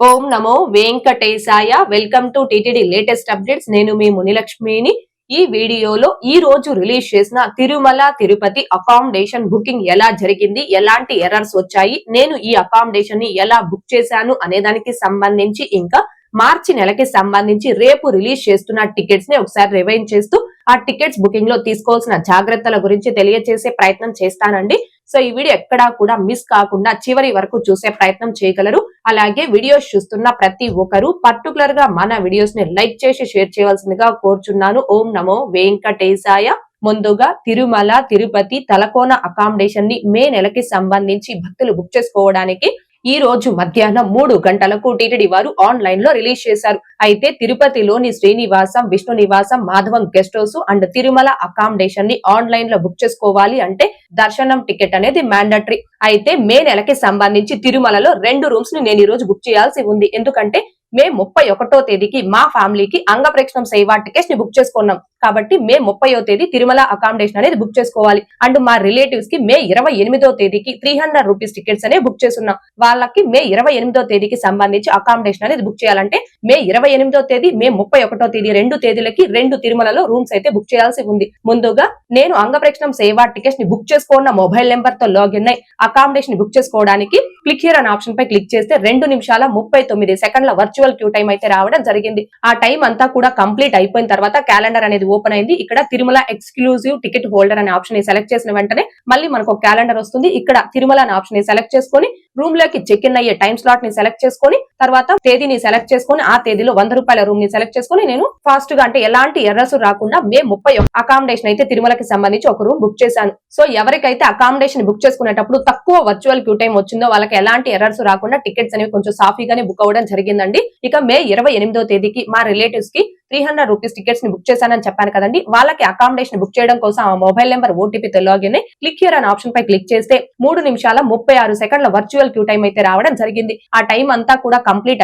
Om Namo Venkatesaya. Welcome to TTD latest updates. నేను మీ మునిలక్ష్మిని. ఈ వీడియోలో ఈ రోజు రిలీజ్ చేసిన తిరుమల తిరుపతి అకామిడేషన్ బుకింగ్ ఎలా జరిగింది, ఎలాంటి ఎర్రర్స్ వచ్చాయి, నేను ఈ అకామిడేషన్ ని ఎలా బుక్ చేశాను అనే దానికి సంబంధించి, ఇంకా మార్చి నెలకి సంబంధించి రేపు రిలీజ్ చేస్తున్న టికెట్స్ ని ఒకసారి రివైండ్ చేస్తూ ఆ టికెట్స్ బుకింగ్ లో తీసుకోవాల్సిన జాగ్రత్తల గురించి తెలియజేసే ప్రయత్నం చేస్తానండి. సో ఈ వీడియో ఎక్కడా కూడా మిస్ కాకుండా చివరి వరకు చూసే ప్రయత్నం చేయగలరు. అలాగే వీడియోస్ చూస్తున్న ప్రతి ఒక్కరు పర్టికులర్ గా మన వీడియోస్ ని లైక్ చేసి షేర్ చేయవలసిందిగా కోరుచున్నాను. ఓం నమో వెంకటేశాయ. ముందుగా తిరుమల తిరుపతి తలకోన అకామిడేషన్ ని మే నెలకి సంబంధించి భక్తులు బుక్ చేసుకోవడానికి ఈ రోజు మధ్యాహ్నం 3 గంటలకు టీటీడీ వారు ఆన్లైన్ లో రిలీజ్ చేశారు. అయితే తిరుపతిలోని Srinivasam, Vishnu Nivasam, Madhavam guest house and Tirumala accommodation ని ఆన్లైన్ లో బుక్ చేసుకోవాలి అంటే దర్శనం టికెట్ అనేది మ్యాండటరీ. అయితే మే నెలకి సంబంధించి తిరుమలలో 2 రూమ్స్ ని నేను ఈ రోజు బుక్ చేయాల్సి ఉంది. ఎందుకంటే మే 31వ తేదీకి మా ఫ్యామిలీకి అంగప్రక్షణం సేవా టికెట్స్ ని బుక్ చేసుకున్నాం. కాబట్టి మే 30వ తేదీ తిరుమల అకామిడేషన్ అనేది బుక్ చేసుకోవాలి. అండ్ మా రిలేటివ్స్ కి మే 28వ తేదీకి 300 రూపీస్ టికెట్స్ అనేవి బుక్ చేస్తున్నాం. వాళ్ళకి మే 28వ తేదీకి సంబంధించి అకామిడేషన్ అనేది బుక్ చేయాలంటే మే 28వ తేదీ, మే 31వ తేదీ 2 తేదీలకి 2 తిరుమలలో రూమ్స్ అయితే బుక్ చేయాల్సి ఉంది. ముందుగా నేను అంగప్రక్షణం సేవా టికెట్స్ ని బుక్ చేసుకున్న మొబైల్ నెంబర్ తో లాగిన్ అయి అకామిడేషన్ ని బుక్ చేసుకోవడానికి క్లిక్ హియర్ అనే ఆప్షన్ పై క్లిక్ చేస్తే 2 నిమిషాల 39 సెకండ్ల వర్చువల్ క్యూ టైం అయితే రావడం జరిగింది. ఆ టైం అంతా కూడా కంప్లీట్ అయిపోయిన తర్వాత క్యాలెండర్ అనేది ఓపెన్ అయింది. ఇక్కడ తిరుమల ఎక్స్క్లూజివ్ టికెట్ హోల్డర్ అనే ఆప్షన్ ని సెలెక్ట్ చేసిన వెంటనే మళ్ళీ మనకు ఒక క్యాలెండర్ వస్తుంది. ఇక్కడ తిరుమల అనే ఆప్షన్ ని సెలెక్ట్ చేసుకొని రూమ్ లోకి చెక్ ఇన్ అయ్యే టైం స్లాట్ ని సెలెక్ట్ చేసుకొని తర్వాత తేదీని సెలెక్ట్ చేసుకొని ఆ తేదీలో 100 రూపాయల రూమ్ ని సెలెక్ట్ చేసుకొని నేను ఫాస్ట్ గా అంటే ఎలాంటి ఎర్రర్స్ రాకుండా మే 31 అకామిడేషన్ అయితే తిరుమలకి సంబంధించి ఒక రూమ్ బుక్ చేశాను. సో ఎవరికైతే అకామిడేషన్ బుక్ చేసుకునేటప్పుడు తక్కువ వర్చువల్ క్యూ టైం వచ్చిందో వాళ్ళకి ఎలాంటి ఎర్రర్స్ రాకుండా టికెట్స్ అనేవి కొంచెం సాఫీగానే బుక్ అవ్వడం జరిగిందండి. ఇక మే 28వ తేదీకి మా రిలేటివ్స్ కి 300 రూపీస్ టికెట్స్ ని బుక్ చేశానని చెప్పాను కదండి. వాళ్ళకి అకామిడేషన్ బుక్ చేయడం కోసం ఆ మొబైల్ నెంబర్ ఓటీపీతో లాగిన్ అయి క్లిక్ హియర్ అనే ఆప్షన్ పై క్లిక్ చేస్తే 3 నిమిషాల 36 సెకండ్ల వర్చువల్ క్యూ టైం అయితే రావడం జరిగింది. ఆ టైం అంతా కూడా కంప్లీట్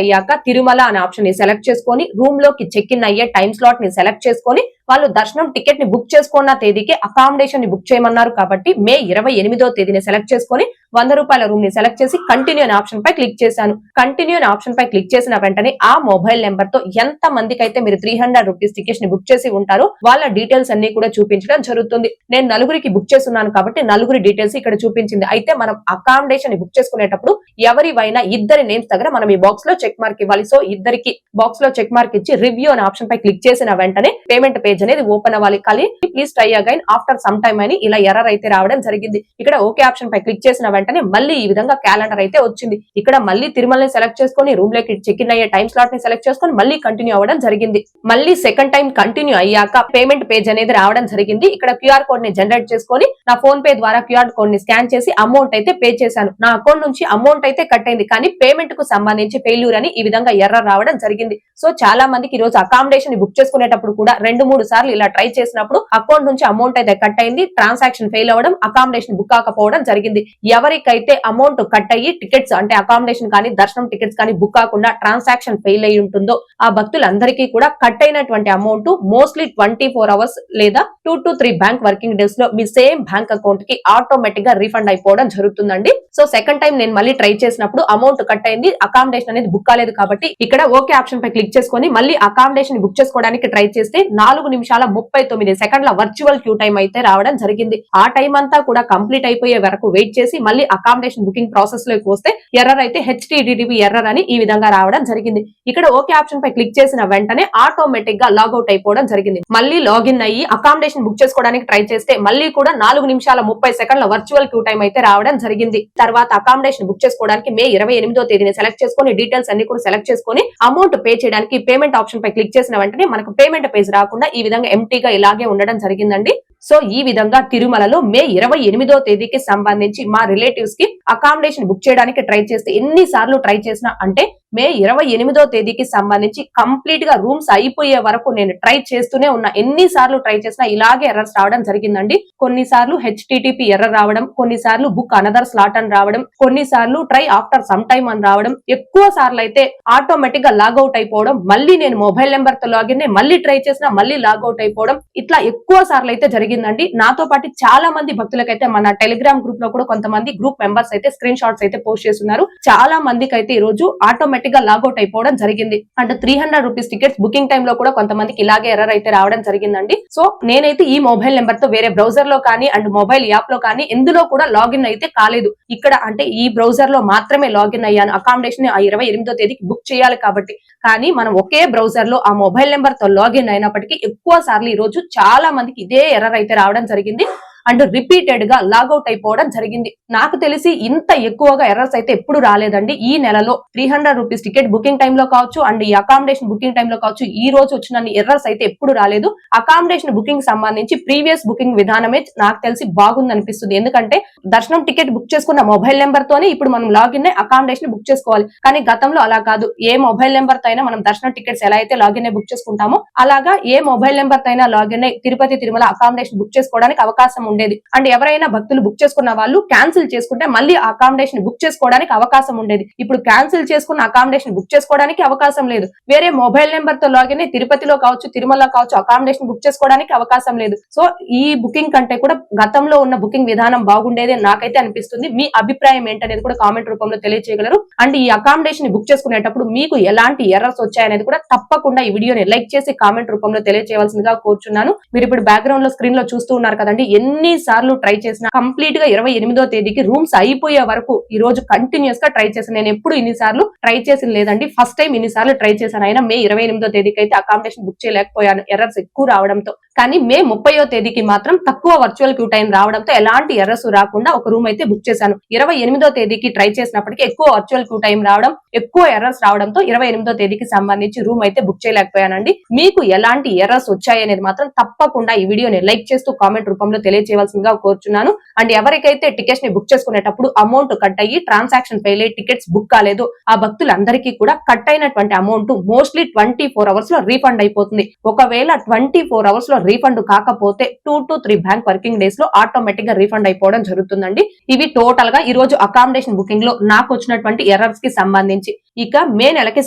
అయ్యాక తిరుమల అనే ఆప్షన్ ని సెలెక్ట్ చేసుకొని రూమ్ లోకి చెక్ ఇన్ అయ్యే టైం స్లాట్ ని సెలెక్ట్ చేసుకొని వాళ్ళు దర్శనం టికెట్ ని బుక్ చేసుకున్న తేదీకి అకామిడేషన్ ని బుక్ చేయమన్నారు కాబట్టి మే 28వ తేదీని సెలెక్ట్ చేసుకొని 100 రూపాయల రూమ్ ని సెలెక్ట్ చేసి కంటిన్యూ అనే ఆప్షన్ పై క్లిక్ చేశాను. కంటిన్యూ అనే ఆప్షన్ పై క్లిక్ చేసిన వెంటనే ఆ మొబైల్ నెంబర్ తో ఎంత మందికి అయితే మీరు 300 రూపీస్ టికెట్స్ ని బుక్ చేసి ఉంటారో వాళ్ళ డీటెయిల్స్ అన్ని కూడా చూపించడం జరుగుతుంది. నేను నలుగురికి బుక్ చేస్తున్నాను కాబట్టి నలుగురి డీటెయిల్స్ ఇక్కడ చూపించింది. అయితే మనం అకామిడేషన్ ని బుక్ చేసుకునేటప్పుడు ఎవరివైనా ఇద్దరి నేమ్స్ దగ్గర మనం ఈ బాక్స్ లో చెక్ మార్క్ ఇవ్వాలి. సో ఇద్దరికి బాక్స్ లో చెక్ మార్క్ ఇచ్చి రివ్యూ అనే ఆప్షన్ పై క్లిక్ చేసిన వెంటనే పేమెంట్ పేజ్ అనేది ఓపెన్ అవ్వాలి. కానీ please try again after some time అని ఇలా ఎర్రర్ అయితే రావడం జరిగింది. ఇక్కడ ఓకే ఆప్షన్ పై క్లిక్ చేసిన వెంటనే మళ్ళీ ఈ విధంగా క్యాలెండర్ అయితే వచ్చింది. ఇక్కడ మళ్ళీ తిరుమలని సెలెక్ట్ చేసుకొని రూమ్ లోకి చెక్ ఇన్ అయ్యే టైం స్లాట్ ని సెలెక్ట్ చేసుకొని మళ్ళీ కంటిన్యూ అవ్వడం జరిగింది. మళ్ళీ సెకండ్ టైం కంటిన్యూ అయ్యాక పేమెంట్ పేజ్ అనేది రావడం జరిగింది. ఇక్కడ క్యూఆర్ కోడ్ ని జనరేట్ చేసుకొని నా ఫోన్ పే ద్వారా క్యూఆర్ కోడ్ ని స్కాన్ చేసి అమౌంట్ అయితే పే చేశాను. నా అకౌంట్ నుంచి అమౌంట్ అయితే కట్ అయింది, కానీ పేమెంట్ కు సంబంధించి ఫెయిల్యూర్ అని ఈ విధంగా ఎర్రర్ రావడం జరిగింది. సో చాలా మందికి ఈ రోజు అకామిడేషన్ బుక్ చేసుకునేటప్పుడు కూడా 2-3 సార్లు ఇలా ట్రై చేసినప్పుడు అకౌంట్ నుంచి అమౌంట్ అయితే కట్ అయింది, ట్రాన్సాక్షన్ ఫెయిల్ అవ్వడం, అకామిడేషన్ బుక్ కాకపోవడం జరిగింది. ఎవరికైతే అమౌంట్ కట్ అయ్యి టికెట్స్ అంటే అకామిడేషన్ కానీ దర్శనం టికెట్స్ కానీ బుక్ కాకుండా ట్రాన్సాక్షన్ ఫెయిల్ అయి ఉంటుందో ఆ భక్తులందరికీ కూడా కట్ అయినటువంటి అమౌంట్ మోస్ట్లీ 24 అవర్స్ లేదా 2 to 3 బ్యాంక్ వర్కింగ్ డేస్ లో మీ సేమ్ బ్యాంక్ అకౌంట్ కి ఆటోమేటిక్ గా రీఫండ్ అయిపోవడం జరుగుతుందండి. సో సెకండ్ టైం నేను మళ్ళీ ట్రై చేసినప్పుడు అమౌంట్ కట్ అయింది, అకామిడేషన్ అనేది బుక్ కాలేదు కాబట్టి ఇక్కడ ఓకే ఆప్షన్ పై క్లిక్ చేసుకొని మళ్ళీ అకామిడేషన్ బుక్ చేసుకోవడానికి ట్రై చేస్తే 4 నిమిషాల 39 సెకండ్ల వర్చువల్ క్యూ టైం అయితే రావడం జరిగింది. ఆ టైం అంతా కూడా కంప్లీట్ అయిపోయే వరకు వెయిట్ చేసి మళ్ళీ అకామిడేషన్ బుకింగ్ ప్రాసెస్ లోకి వస్తే ఎర్రర్ అయితే HTTP ఎర్రర్ అని ఈ విధంగా రావడం జరిగింది. ఇక్కడ ఓకే ఆప్షన్ పై క్లిక్ చేసిన వెంటనే ఆటోమేటిక్ గా లాగౌట్ అయిపోవడం జరిగింది. మళ్ళీ లాగిన్ అయ్యి అకామిడేషన్ బుక్ చేసుకోవడానికి ట్రై చేస్తే మళ్ళీ కూడా 4 నిమిషాల 30 సెకండ్ల వర్చువల్ క్యూ టైం అయితే రావడం జరిగింది. తర్వాత అకామిడేషన్ బుక్ చేసుకోవడానికి మే 28వ తేదీని సెలెక్ట్ చేసుకొని డీటెయిల్స్ అన్ని కూడా సెలెక్ట్ చేసుకొని అమౌంట్ పే చేయడానికి పేమెంట్ ఆప్షన్ పై క్లిక్ చేసిన వెంటనే మనకు పేమెంట్ పేజ్ రాకుండా ఈ విధంగా ఎంటీగా ఇలాగే ఉండడం జరిగిందండి. సో ఈ విధంగా తిరుమలలో మే 28వ తేదీకి సంబంధించి మా రిలేటివ్స్ కి అకామిడేషన్ బుక్ చేయడానికి ట్రై చేస్తే ఎన్ని సార్లు ట్రై చేసినా అంటే మే 28వ తేదీకి సంబంధించి కంప్లీట్ గా రూమ్స్ అయిపోయే వరకు నేను ట్రై చేస్తూనే ఉన్నా. ఎన్నిసార్లు ట్రై చేసినా ఇలాగే ఎర్రర్స్ రావడం జరిగిందండి. కొన్నిసార్లు HTTP ఎర్రర్ రావడం, కొన్నిసార్లు బుక్ అనదర్ స్లాట్ అని రావడం, కొన్నిసార్లు ట్రై ఆఫ్టర్ సమ్ టైమ్ అని రావడం, ఎక్కువ సార్లు అయితే ఆటోమేటిక్ గా లాగౌట్ అయిపోవడం, మళ్ళీ నేను మొబైల్ నెంబర్ తో లాగిన్ మళ్ళీ ట్రై చేసినా మళ్ళీ లాగౌట్ అయిపోవడం, ఇట్లా ఎక్కువ సార్లు అయితే జరిగిందండి. నాతో పాటు చాలా మంది భక్తులకైతే మన టెలిగ్రామ్ గ్రూప్ లో కూడా కొంతమంది గ్రూప్ మెంబర్స్ అయితే స్క్రీన్ షాట్స్ అయితే పోస్ట్ చేస్తున్నారు. చాలా మందికి అయితే ఈ రోజు ఆటోమేటిక్ గా లాగౌట్ అయిపోవడం జరిగింది. అంటే 300 రూపీస్ టికెట్స్ బుకింగ్ టైమ్ లో కూడా కొంతమందికి ఇలాగే ఎర్రర్ అయితే రావడం జరిగిందండి. సో నేనైతే ఈ మొబైల్ నెంబర్ తో వేరే బ్రౌజర్ లో కానీ అండ్ మొబైల్ యాప్ లో కానీ ఎందులో కూడా లాగిన్ అయితే కాలేదు. ఇక్కడ అంటే ఈ బ్రౌజర్ లో మాత్రమే లాగిన్ అయ్యాను. అకామిడేషన్ 28వ తేదీకి బుక్ చేయాలి కాబట్టి. కానీ మనం ఒకే బ్రౌజర్ లో ఆ మొబైల్ నెంబర్ తో లాగిన్ అయినప్పటికీ ఎక్కువ సార్లు ఈ రోజు చాలా మందికి ఇదే ఎర్రర్ అయితే రావడం జరిగింది. అండ్ రిపీటెడ్ గా లాగౌట్ అయిపోవడం జరిగింది. నాకు తెలిసి ఇంత ఎక్కువగా ఎర్రర్స్ అయితే ఎప్పుడు రాలేదండి. ఈ నెలలో 300 రూపీస్ టికెట్ బుకింగ్ టైమ్ లో కావచ్చు అండ్ ఈ అకామిడేషన్ బుకింగ్ టైమ్ లో కావచ్చు ఈ రోజు వచ్చిన ఎర్రర్స్ అయితే ఎప్పుడు రాలేదు. అకామిడేషన్ బుకింగ్ సంబంధించి ప్రీవియస్ బుకింగ్ విధానమే నాకు తెలిసి బాగుంది అనిపిస్తుంది. ఎందుకంటే దర్శనం టికెట్ బుక్ చేసుకున్న మొబైల్ నెంబర్ తోనే ఇప్పుడు మనం లాగిన్ అకామిడేషన్ బుక్ చేసుకోవాలి. కానీ గతంలో అలా కాదు. ఏ మొబైల్ నెంబర్ తో అయినా మనం దర్శనం టికెట్స్ ఎలా అయితే లాగిన్ బుక్ చేసుకుంటామో అలాగా ఏ మొబైల్ నెంబర్ తో అయినా login Tirupati Tirumala accommodation book చేసుకోవడానికి అవకాశం ఉండేది. అండ్ ఎవరైనా భక్తులు బుక్ చేసుకున్న వాళ్ళు క్యాన్సిల్ చేసుకుంటే మళ్ళీ అకామిడేషన్ బుక్ చేసుకోవడానికి అవకాశం ఉండేది. ఇప్పుడు క్యాన్సిల్ చేసుకున్న అకామిడేషన్ బుక్ చేసుకోవడానికి అవకాశం లేదు. వేరే మొబైల్ నెంబర్ తో లాగిన్ తిరుపతిలో కావచ్చు తిరుమల కావచ్చు అకామిడేషన్ బుక్ చేసుకోవడానికి అవకాశం లేదు. సో ఈ బుకింగ్ కంటే కూడా గతంలో ఉన్న బుకింగ్ విధానం బాగుండేది నాకైతే అనిపిస్తుంది. మీ అభిప్రాయం ఏంటనేది కూడా కామెంట్ రూపంలో తెలియజేయగలరు. అండ్ ఈ అకామిడేషన్ బుక్ చేసుకునేటప్పుడు మీకు ఎలాంటి ఎర్రర్స్ వచ్చాయనేది కూడా తప్పకుండా ఈ వీడియోని లైక్ చేసి కామెంట్ రూపంలో తెలియజేయవలసిందిగా కోరుచున్నాను. మీరు ఇప్పుడు బ్యాక్గ్రౌండ్ లో స్క్రీన్ లో చూస్తూ ఉన్నారు కదండి. ఎన్ని సార్లు ట్రై చేసిన కంప్లీట్ గా 28వ తేదీకి రూమ్స్ అయిపోయే వరకు ఈ రోజు కంటిన్యూస్ గా ట్రై చేశాను. నేను ఎప్పుడు ఇన్నిసార్లు ట్రై చేసిన లేదండి. ఫస్ట్ టైం ఇన్నిసార్లు ట్రై చేశాను. అయినా మే 28వ తేదీకి అయితే అకామిడేషన్ బుక్ చేయలేకపోయాను ఎర్రర్స్ ఎక్కువ రావడంతో. కానీ మే 30వ తేదీకి మాత్రం తక్కువ వర్చువల్ క్యూ టైం రావడంతో ఎలాంటి ఎర్రర్స్ రాకుండా ఒక రూమ్ అయితే బుక్ చేశాను. 28వ తేదీకి ట్రై చేసినప్పటికీ ఎక్కువ వర్చువల్ క్యూ టైం రావడం, ఎక్కువ ఎర్రర్స్ రావడంతో 28వ తేదీకి సంబంధించి రూమ్ అయితే బుక్ చేయలేకపోయానండి. మీకు ఎలాంటి ఎర్రర్స్ వచ్చాయి అనేది మాత్రం తప్పకుండా ఈ వీడియోని లైక్ చేస్తూ కామెంట్ రూపంలో తెలియజేయవలసిందిగా కోరుచున్నాను. అండ్ ఎవరికైతే టికెట్స్ ని బుక్ చేసుకునేటప్పుడు అమౌంట్ కట్ అయ్యి ట్రాన్సాక్షన్ ఫెయిల్ అయ్యి టికెట్స్ బుక్ కాలేదు ఆ భక్తులందరికీ కూడా కట్ అయినటువంటి అమౌంట్ మోస్ట్లీ 24 అవర్స్ లో రీఫండ్ అయిపోతుంది. ఒకవేళ 24 అవర్స్ లో రీఫండ్ కాకపోతే 2 to 3 బ్యాంక్ వర్కింగ్ డేస్ లో ఆటోమేటిక్ గా రీఫండ్ అయిపోవడం జరుగుతుందండి. ఇవి టోటల్ గా ఈ రోజు అకామిడేషన్ బుకింగ్ లో నాకు వచ్చినటువంటి ఎర్రర్స్ కి సంబంధించి. ఇక మే నెలకి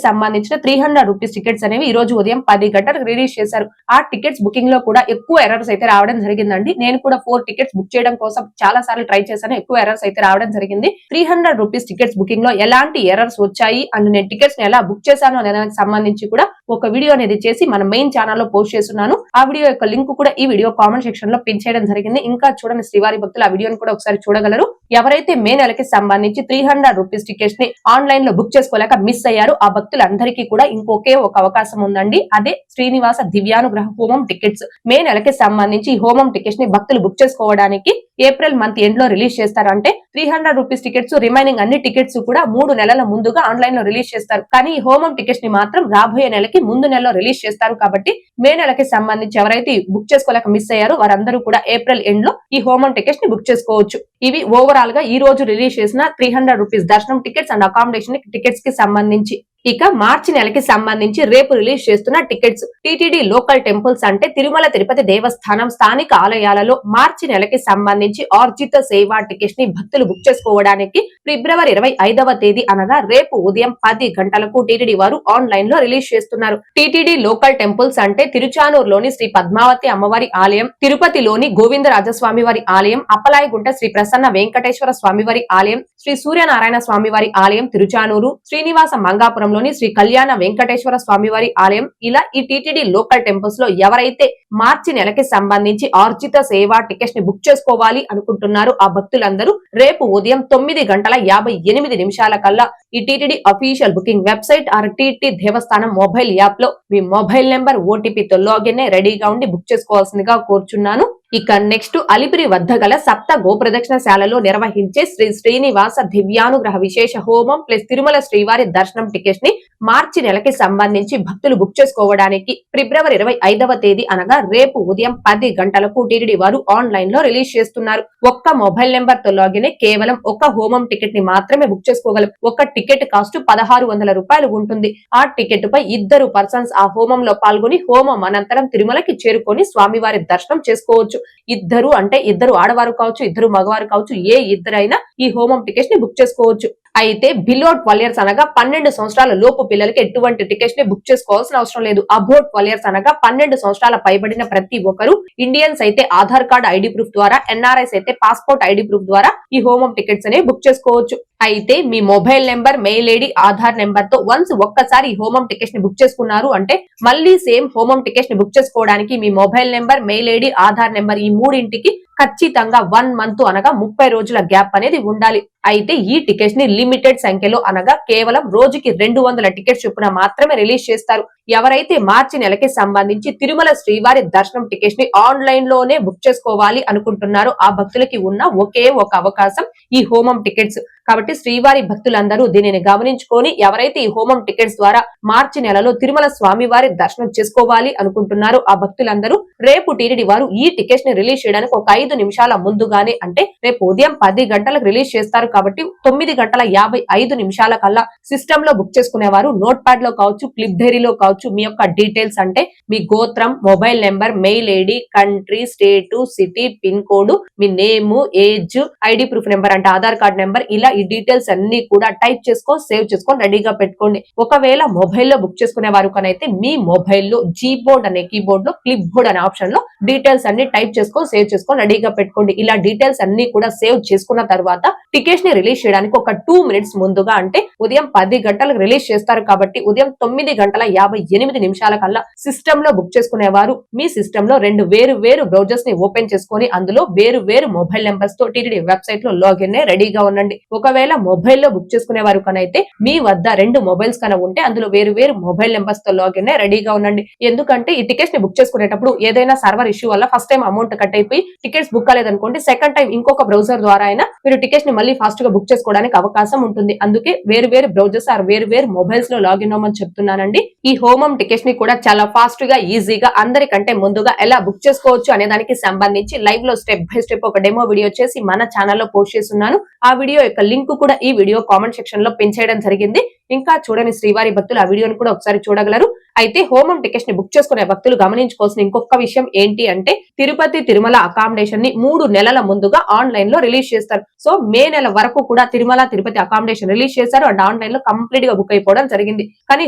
సంబంధించిన 300 రూపీస్ టికెట్స్ అనేవి ఈ రోజు ఉదయం 10 గంటలకు రిలీజ్ చేశారు. ఆ టికెట్స్ బుకింగ్ లో కూడా ఎక్కువ ఎర్రర్స్ అయితే రావడం జరిగిందండి. నేను కూడా 4 టికెట్స్ బుక్ చేయడం కోసం చాలా సార్లు ట్రై చేశాను. ఎక్కువ ఎర్రర్స్ అయితే రావడం జరిగింది. 300 రూపీస్ టికెట్స్ బుకింగ్ లో ఎలాంటి ఎర్రర్స్ వచ్చాయి అండ్ నేను టికెట్స్ ని ఎలా బుక్ చేశాను అనే దానికి సంబంధించి కూడా ఒక వీడియో అనేది చేసి మన మెయిన్ ఛానల్ లో పోస్ట్ చేస్తున్నాను. ఆ వీడియో యొక్క లింక్ కూడా ఈ వీడియో కామెంట్ సెక్షన్ లో పిన్ చేయడం జరిగింది. ఇంకా చూడని శ్రీవారి భక్తులు ఆ వీడియోని కూడా ఒకసారి చూడగలరు. ఎవరైతే మే నెలకి సంబంధించి 300 రూపీస్ టికెట్స్ ని ఆన్లైన్ లో బుక్ చేసుకోలేక మిస్ అయ్యారు ఆ భక్తులందరికీ కూడా ఇంకొకే ఒక అవకాశం ఉందండి. అదే శ్రీనివాస దివ్యానుగ్రహ హోమం టికెట్స్. మే నెలకి సంబంధించి ఈ హోమం టికెట్స్ ని భక్తులు బుక్ చేసుకోవడానికి ఏప్రిల్ మంత్ ఎండ్ లో రిలీజ్ చేస్తారు. అంటే 300 రూపీస్ టికెట్స్ రిమైనింగ్ అన్ని టికెట్స్ కూడా 3 నెలల ముందుగా ఆన్లైన్ లో రిలీజ్ చేస్తారు. కానీ ఈ హోమం టికెట్స్ ని మాత్రం రాబోయే నెలకి ముందు నెలలో రిలీజ్ చేస్తారు. కాబట్టి మే నెలకి సంబంధించి ఎవరైతే బుక్ చేసుకోలేక మిస్ అయ్యారో వారందరూ కూడా ఏప్రిల్ ఎండ్ లో ఈ హోమం టికెట్స్ ని బుక్ చేసుకోవచ్చు. ఇవి ఓవరాల్ గా ఈ రోజు రిలీజ్ చేసిన 300 రూపీస్ దర్శనం టికెట్స్ అండ్ అకామిడేషన్ టికెట్స్ కి సంబంధించి. ఇక మార్చి నెలకి సంబంధించి రేపు రిలీజ్ చేస్తున్న టికెట్స్. టీటీడీ లోకల్ టెంపుల్స్ అంటే తిరుమల తిరుపతి దేవస్థానం స్థానిక ఆలయాలలో మార్చి నెలకి సంబంధించి ఆర్జిత సేవా టికెట్స్ ని భక్తులు బుక్ చేసుకోవడానికి ఫిబ్రవరి 25వ తేదీ అనగా రేపు ఉదయం 10 గంటలకు టీటీడీ వారు ఆన్లైన్ లో రిలీజ్ చేస్తున్నారు. టీటీడీ లోకల్ టెంపుల్స్ అంటే తిరుచానూరులోని శ్రీ పద్మావతి అమ్మవారి ఆలయం, తిరుపతిలోని గోవిందరాజస్వామి వారి ఆలయం, అప్పలాయగుంట శ్రీ ప్రసన్న వెంకటేశ్వర స్వామి వారి ఆలయం, శ్రీ సూర్యనారాయణ స్వామి వారి ఆలయం తిరుచానూరు, శ్రీనివాస మంగాపురం లోని శ్రీ కళ్యాణ వెంకటేశ్వర స్వామి వారి ఆలయం. ఇలా ఈ టీటీడీ లోకల్ టెంపుల్స్ లో ఎవరైతే మార్చి నెలకి సంబంధించి ఆర్జిత సేవా టికెట్స్ ని బుక్ చేసుకోవాలి అనుకుంటున్నారు ఆ భక్తులందరూ రేపు ఉదయం 9:58 కల్లా ఈ TTD official booking website are TT Devasthanam mobile app లో మీ మొబైల్ నెంబర్ ఓటీపీతో లాగిన్ రెడీగా ఉండి బుక్ చేసుకోవాల్సిందిగా కోరుచున్నాను. ఇక నెక్స్ట్ అలిపిరి వద్ద గల సప్త గోప్రదక్షిణశాలలో నిర్వహించే శ్రీ శ్రీనివాస దివ్యానుగ్రహ విశేష హోమం ప్లస్ తిరుమల శ్రీవారి దర్శనం టికెట్స్ ని మార్చి నెలకి సంబంధించి భక్తులు బుక్ చేసుకోవడానికి ఫిబ్రవరి 25వ తేదీ అనగా రేపు ఉదయం 10 గంటలకు టీటీడీ వారు ఆన్లైన్ లో రిలీజ్ చేస్తున్నారు. ఒక్క మొబైల్ నెంబర్ తో లాగిన్ కేవలం ఒక హోమం టికెట్ ని మాత్రమే బుక్ చేసుకోగలం. ఒక టికెట్ కాస్ట్ 1600 రూపాయలు ఉంటుంది. ఆ టికెట్ పై 2 పర్సన్స్ ఆ హోమంలో పాల్గొని హోమం అనంతరం తిరుమలకి చేరుకొని స్వామివారి దర్శనం చేసుకోవచ్చు. ఇద్దరు అంటే ఇద్దరు ఆడవారు కావచ్చు, ఇద్దరు మగవారు కావచ్చు, ఏ ఇద్దరైనా ఈ హోమం టికెట్స్ ని బుక్ చేసుకోవచ్చు. అయితే బిలో 12 ఇయర్స్ అనగా 12 సంవత్సరాల లోపు పిల్లలకి ఎటువంటి టికెట్స్ ని బుక్ చేసుకోవాల్సిన అవసరం లేదు. అబౌట్ 12 ఇయర్స్ అనగా 12 సంవత్సరాల పైబడిన ప్రతి ఒక్కరు, ఇండియన్స్ అయితే ఆధార్ కార్డ్ ఐడి ప్రూఫ్ ద్వారా, ఎన్ఆర్ఐస్ అయితే పాస్పోర్ట్ ఐడి ప్రూఫ్ ద్వారా ఈ హోమం టికెట్స్ అనేవి బుక్ చేసుకోవచ్చు. అయితే మీ mobile number, mail ID, Aadhaar number తో వన్స్ ఒక్కసారి ఈ హోమం టికెట్స్ ని బుక్ చేసుకున్నారు అంటే మళ్ళీ సేమ్ హోమం టికెట్స్ ని బుక్ చేసుకోవడానికి మీ mobile number, mail ID, Aadhaar number ఈ మూడింటికి ఖచ్చితంగా 1 మంత్ అనగా 30 రోజుల గ్యాప్ అనేది ఉండాలి. అయితే ఈ టికెట్స్ ని లిమిటెడ్ సంఖ్యలో అనగా కేవలం రోజుకి 200 టికెట్స్ చొప్పున మాత్రమే రిలీజ్ చేస్తారు. ఎవరైతే మార్చి నెలకి సంబంధించి తిరుమల శ్రీవారి దర్శనం టికెట్స్ ని ఆన్లైన్ లోనే బుక్ చేసుకోవాలి అనుకుంటున్నారో ఆ భక్తులకి ఉన్న ఒకే ఒక అవకాశం ఈ హోమం టికెట్స్. కాబట్టి శ్రీవారి భక్తులందరూ దీనిని గమనించుకొని ఎవరైతే ఈ హోమం టికెట్స్ ద్వారా మార్చి నెలలో తిరుమల స్వామివారి దర్శనం చేసుకోవాలి అనుకుంటున్నారో ఆ భక్తులందరూ రేపు టీటీడీ వారు ఈ టికెట్స్ ని రిలీజ్ చేయడానికి ఒక 5 నిమిషాల ముందుగానే అంటే రేపు ఉదయం 10 గంటలకు రిలీజ్ చేస్తారు కాబట్టి 9:55 కల్లా సిస్టమ్ లో బుక్ చేసుకునేవారు నోట్ ప్యాడ్ లో కావచ్చు, క్లిప్ డైరీలో కావచ్చు మీ యొక్క డీటెయిల్స్ అంటే మీ గోత్రం, mobile number, mail ID, country, state, city, pin code, మీ name, age, ID proof number అంటే ఆధార్ కార్డ్ నెంబర్, ఇలా ఈ డీటెయిల్స్ అన్ని కూడా టైప్ చేసుకొని సేవ్ చేసుకొని రెడీగా పెట్టుకోండి. ఒకవేళ మొబైల్లో బుక్ చేసుకునే వారు కనైతే మీ మొబైల్లో జీబోర్డ్ అనే కీబోర్డ్ లో క్లిప్ బోర్డ్ అనే ఆప్షన్ లో డీటెయిల్స్ అన్ని టైప్ చేసుకొని సేవ్ చేసుకొని రెడీగా పెట్టుకోండి. ఇలా డీటెయిల్స్ అన్ని కూడా సేవ్ చేసుకున్న తర్వాత టికెట్స్ ని రిలీజ్ చేయడానికి ఒక 2 మినిట్స్ ముందుగా అంటే ఉదయం 10 గంటలకు రిలీజ్ చేస్తారు కాబట్టి ఉదయం 9:58 కల్లా సిస్టమ్ లో బుక్ చేసుకునేవారు మీ సిస్టమ్ లో 2 వేరు బ్రౌజర్స్ ని ఓపెన్ చేసుకొని అందులో వేరు మొబైల్ నెంబర్స్ తో టీటీడీ వెబ్సైట్ లో లాగిన్ రెడీగా ఉండండి. ఒకవేళ మొబైల్లో బుక్ చేసుకునే వారు కనైతే మీ వద్ద 2 మొబైల్స్ కన ఉంటే అందులో వేరు మొబైల్ నెంబర్స్ తో లాగిన్ రెడీగా ఉండండి. ఎందుకంటే ఈ టికెట్స్ ని బుక్ చేసుకునేటప్పుడు ఏదైనా సర్వర్ ఇష్యూ వల్ల ఫస్ట్ టైం అమౌంట్ కట్ అయిపోయి టికెట్స్ బుక్ కాలేదనుకోండి, సెకండ్ టైం ఇంకొక బ్రౌజర్ ద్వారా అయినా మీరు టికెట్స్ ని మళ్ళీ ఫాస్ట్ గా బుక్ చేసుకోవడానికి అవకాశం ఉంటుంది. అందుకే వేరు బ్రౌజర్స్ ఆర్ వేరు మొబైల్స్ లో లాగిన్ అవ్వమని చెప్తున్నానండి. ఈ హోమం టికెట్స్ ని కూడా చాలా ఫాస్ట్ గా, ఈజీగా అందరికంటే ముందుగా ఎలా బుక్ చేసుకోవచ్చు అనే దానికి సంబంధించి లైవ్ లో స్టెప్ బై స్టెప్ ఒక డెమో వీడియో చేసి మన ఛానల్లో పోస్ట్ చేస్తున్నాను. ఆ వీడియో యొక్క లింక్ కూడా ఈ వీడియో కామెంట్ సెక్షన్ లో పిన్ చేయడం జరిగింది. ఇంకా చూడని శ్రీవారి భక్తులు ఆ వీడియోని కూడా ఒకసారి చూడగలరు. అయితే హోమం టికెట్స్ ని బుక్ చేసుకునే భక్తులు గమనించుకోవాల్సిన ఇంకొక విషయం ఏంటి అంటే తిరుపతి తిరుమల అకామిడేషన్ ని 3 నెలల ముందుగా ఆన్లైన్ లో రిలీజ్ చేస్తారు. సో మే నెల వరకు కూడా తిరుమల తిరుపతి అకామిడేషన్ రిలీజ్ చేశారు అండ్ ఆన్లైన్ లో కంప్లీట్ గా బుక్ అయిపోవడం జరిగింది. కానీ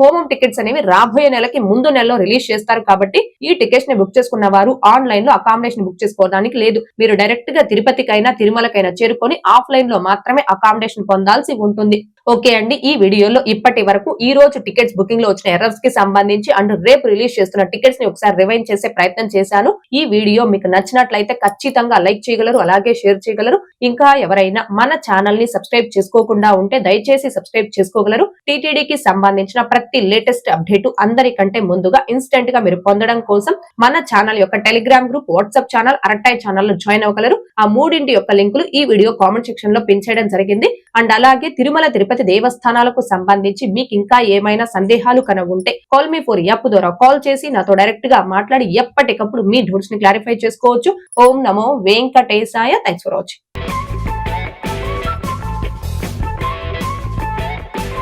హోమం టికెట్స్ అనేవి రాబోయే నెలకి ముందు నెలలో రిలీజ్ చేస్తారు కాబట్టి ఈ టికెట్స్ ని బుక్ చేసుకున్న వారు ఆన్లైన్ లో అకామిడేషన్ బుక్ చేసుకోవడానికి లేదు. మీరు డైరెక్ట్ గా తిరుపతికైనా తిరుమలకైనా చేరుకొని ఆఫ్లైన్ లో మాత్రమే అకామిడేషన్ పొందాల్సి ఉంటుంది. ఓకే అండి, ఈ వీడియోలో ఇప్పటి వరకు ఈ రోజు టికెట్స్ బుకింగ్ లో వచ్చిన ఎర్రర్స్ కి సంబంధించి అండ్ రేపు రిలీజ్ చేస్తున్న టికెట్స్ ని ఒకసారి రివైండ్ చేసే ప్రయత్నం చేశాను. ఈ వీడియో మీకు నచ్చినట్లయితే ఖచ్చితంగా లైక్ చేయగలరు, అలాగే షేర్ చేయగలరు. ఇంకా ఎవరైనా మన ఛానల్ ని సబ్స్క్రైబ్ చేసుకోకుండా ఉంటే దయచేసి సబ్స్క్రైబ్ చేసుకోగలరు. టీటీడీకి సంబంధించిన ప్రతి లేటెస్ట్ అప్డేట్ అందరికంటే ముందుగా ఇన్స్టెంట్ గా మీరు పొందడం కోసం మన ఛానల్ యొక్క Telegram group, WhatsApp channel, Arattai channel లో జాయిన్ అవ్వగలరు. ఆ మూడింటి యొక్క లింకులు ఈ వీడియో కామెంట్ సెక్షన్ లో పిన్ చేయడం జరిగింది. అండ్ అలాగే తిరుమల తిరుపతి దేవస్థానాలకు సంబంధించి మీకు ఇంకా ఏమైనా సందేహాలు కన ఉంటే కాల్ మీ ఫర్ యాప్ ద్వారా కాల్ చేసి నాతో డైరెక్ట్ గా మాట్లాడి ఎప్పటికప్పుడు మీ డౌట్స్ ని క్లారిఫై చేసుకోవచ్చు. ఓం నమో వెంకటేశాయ. Thanks for watching.